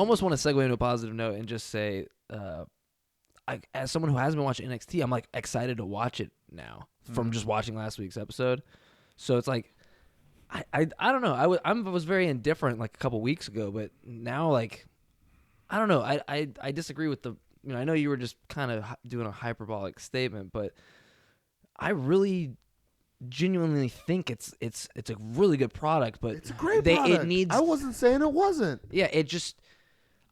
almost want to segue into a positive note and just say, as someone who hasn't been watching NXT, I'm like excited to watch it now from just watching last week's episode. So it's like, I don't know. I was very indifferent like a couple weeks ago, but now like, I don't know. I disagree with the. I know you were just kind of doing a hyperbolic statement, but I really genuinely think it's a really good product. But it's a great product. It needs. I wasn't saying it wasn't. Yeah, it just.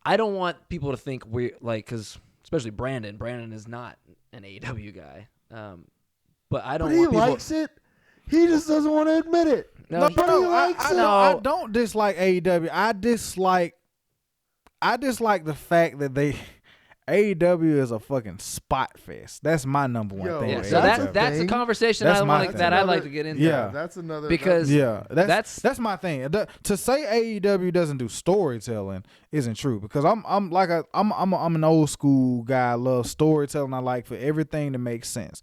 I don't want people to think we're like, because especially Brandon. Brandon is not an AEW guy. But I don't. But he want people, likes it. He just doesn't want to admit it. No, but he likes it. I don't dislike AEW. I dislike the fact that AEW is a fucking spot fest. That's my number one thing. Yeah, so that's a conversation I'd like to get into. Yeah, that's another. Because that's my thing. To say AEW doesn't do storytelling isn't true, because I'm an old school guy. I love storytelling. I like for everything to make sense.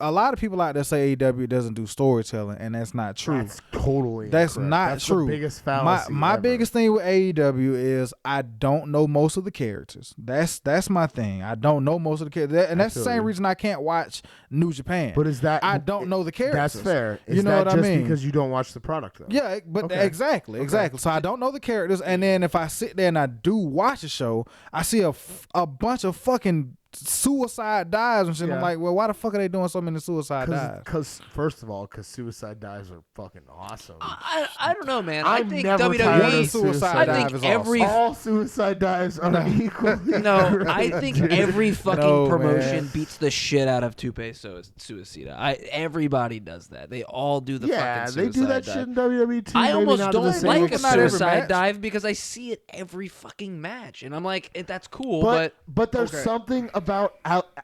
A lot of people out there say AEW doesn't do storytelling, and that's not true. That's totally That's incorrect. not That's true. The biggest fallacy. My ever. biggest thing with AEW is I don't know most of the characters. That's my thing. I don't know most of the characters, and that's the same reason I can't watch New Japan. But is that I don't know the characters? That's fair. You know what I mean? Because you don't watch the product, though. Yeah, but exactly. So I don't know the characters, and then if I sit there and I do watch a show, I see a bunch of fucking suicide dives and shit. Yeah. I'm like, well, why the fuck are they doing so many suicide dives? Because first of all, suicide dives are fucking awesome. I don't know, man. I'm I think never tired of WWE. suicide I think dive is every all suicide dives are equally. No, I think every fucking promotion man. beats the shit out of Tupe Suicida. Everybody does that. They all do the fucking suicide they do that dive. shit in WWE too. I maybe almost not to the don't same like a extent. suicide dive because I see it every fucking match, and I'm like, that's cool, But there's something about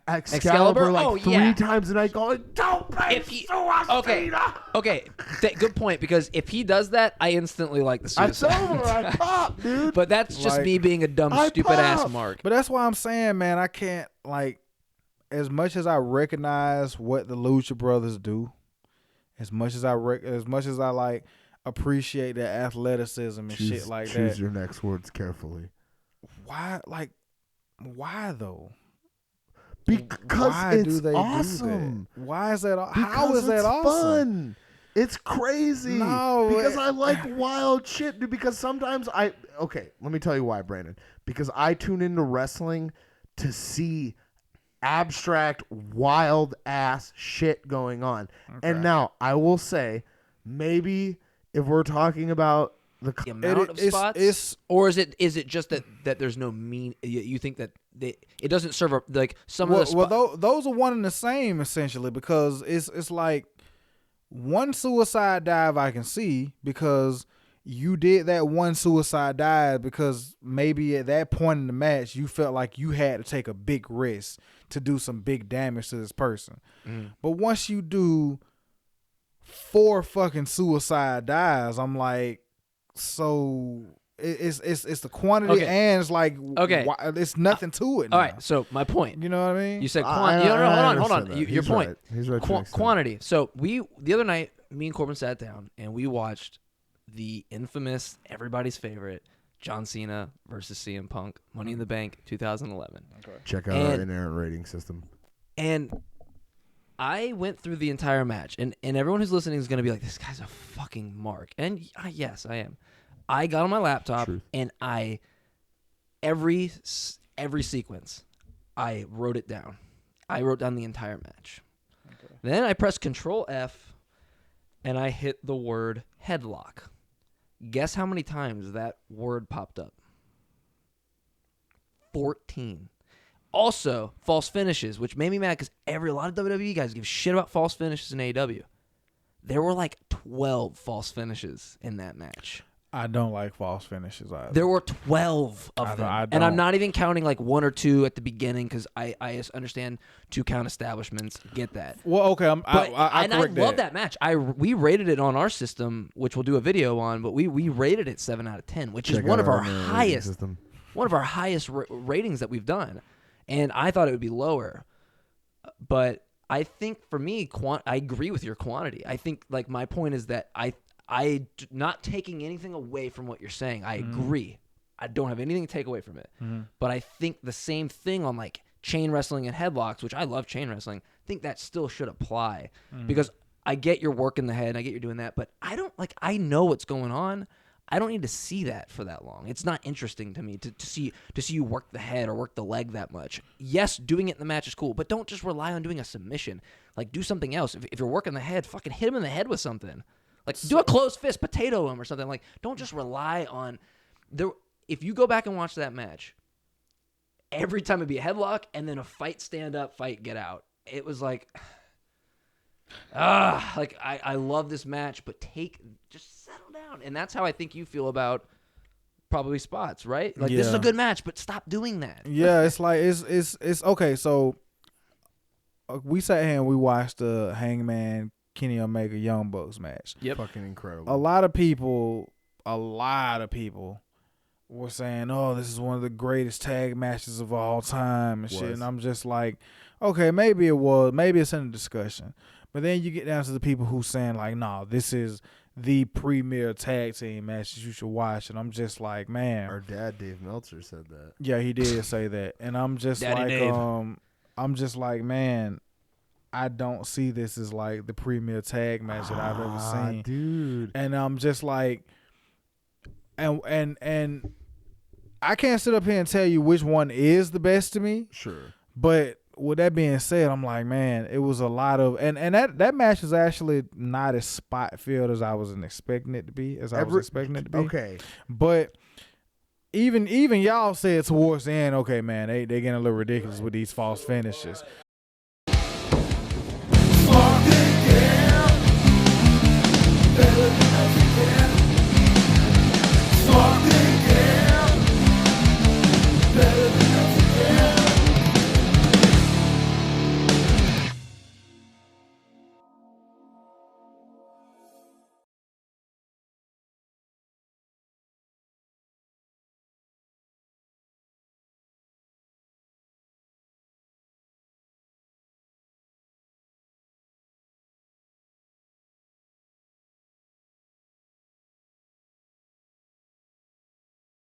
Excalibur? like three times a night going, don't pay suicida. Okay, good point, because if he does that, I instantly like the I suicide. I pop, dude. But that's just me being a dumb, I stupid ass pop. Mark. But that's why I'm saying, man, I can't, like, as much as I recognize what the Lucha Brothers do, as much as I like appreciate their athleticism and shit like that. Choose your next words carefully. Why though? Because why it's do they awesome. do that? Why is that? Because how is that awesome? Fun. It's crazy. No, because I like wild shit, dude. Because sometimes let me tell you why, Brandon. Because I tune into wrestling to see abstract, wild ass shit going on. Okay. And now I will say, maybe if we're talking about the amount of spots, or is it just that there's no you think that it doesn't serve like some of the those are one and the same essentially, because it's like one suicide dive I can see because you did that one suicide dive because maybe at that point in the match you felt like you had to take a big risk to do some big damage to this person. But once you do 4 fucking suicide dives, I'm like, so it's the quantity, and it's like, it's nothing to it now. All right, so my point. You know what I mean? You said quantity. Hold on. Your point. Right. He's right. Quantity. So the other night, me and Corbin sat down and we watched the infamous, everybody's favorite, John Cena versus CM Punk, Money in the Bank, 2011. Okay. Check out our inerrant rating system. And I went through the entire match, and everyone who's listening is going to be like, this guy's a fucking mark. And yes, I am. I got on my laptop, and every sequence, I wrote it down. I wrote down the entire match. Okay. Then I pressed Control F, and I hit the word headlock. Guess how many times that word popped up? 14. Also, false finishes, which made me mad because a lot of WWE guys give shit about false finishes in AEW. There were like 12 false finishes in that match. I don't like false finishes either. There were 12 of them. And I'm not even counting like 1 or 2 at the beginning because I understand 2 count establishments. Get that. Well, okay. I love that match. We rated it on our system, which we'll do a video on, but we rated it 7 out of 10, which is one of our highest ratings that we've done. And I thought it would be lower. But I think for me, I agree with your quantity. I think like my point is that I not taking anything away from what you're saying. I agree. I don't have anything to take away from it. Mm-hmm. But I think the same thing on like chain wrestling and headlocks, which I love chain wrestling, I think that still should apply because I get you're working the head, I get you're doing that, but I know what's going on. I don't need to see that for that long. It's not interesting to me to see you work the head or work the leg that much. Yes, doing it in the match is cool, but don't just rely on doing a submission. Like, do something else. If you're working the head, fucking hit him in the head with something. Like, do a closed fist, potato him or something. Like, don't just rely on if you go back and watch that match, every time it'd be a headlock and then a fight, stand up, fight, get out. It was like, I love this match, but just settle down. And that's how I think you feel about probably spots, right? Like, this is a good match, but stop doing that. Yeah, it's like, it's okay. So we sat here and we watched the Hangman Kenny Omega Young Bucks match. Yep. Fucking incredible. A lot of people were saying, "Oh, this is one of the greatest tag matches of all time," and shit. And I'm just like, okay, maybe it was, maybe it's in the discussion. But then you get down to the people who saying like, "No, this is the premier tag team matches you should watch," and I'm just like, man. Our dad, Dave Meltzer, said that. Yeah, he did say that, and I'm just Daddy like, Dave. I'm just like, man, I don't see this as like the premier tag match that I've ever seen, dude. and I'm just like, and I can't sit up here and tell you which one is the best to me. Sure. But with that being said, I'm like, man, it was a lot of, and that match is actually not as spot filled as I was expecting it to be, Okay. But even y'all said towards the end, okay, man, they getting a little ridiculous with these false finishes.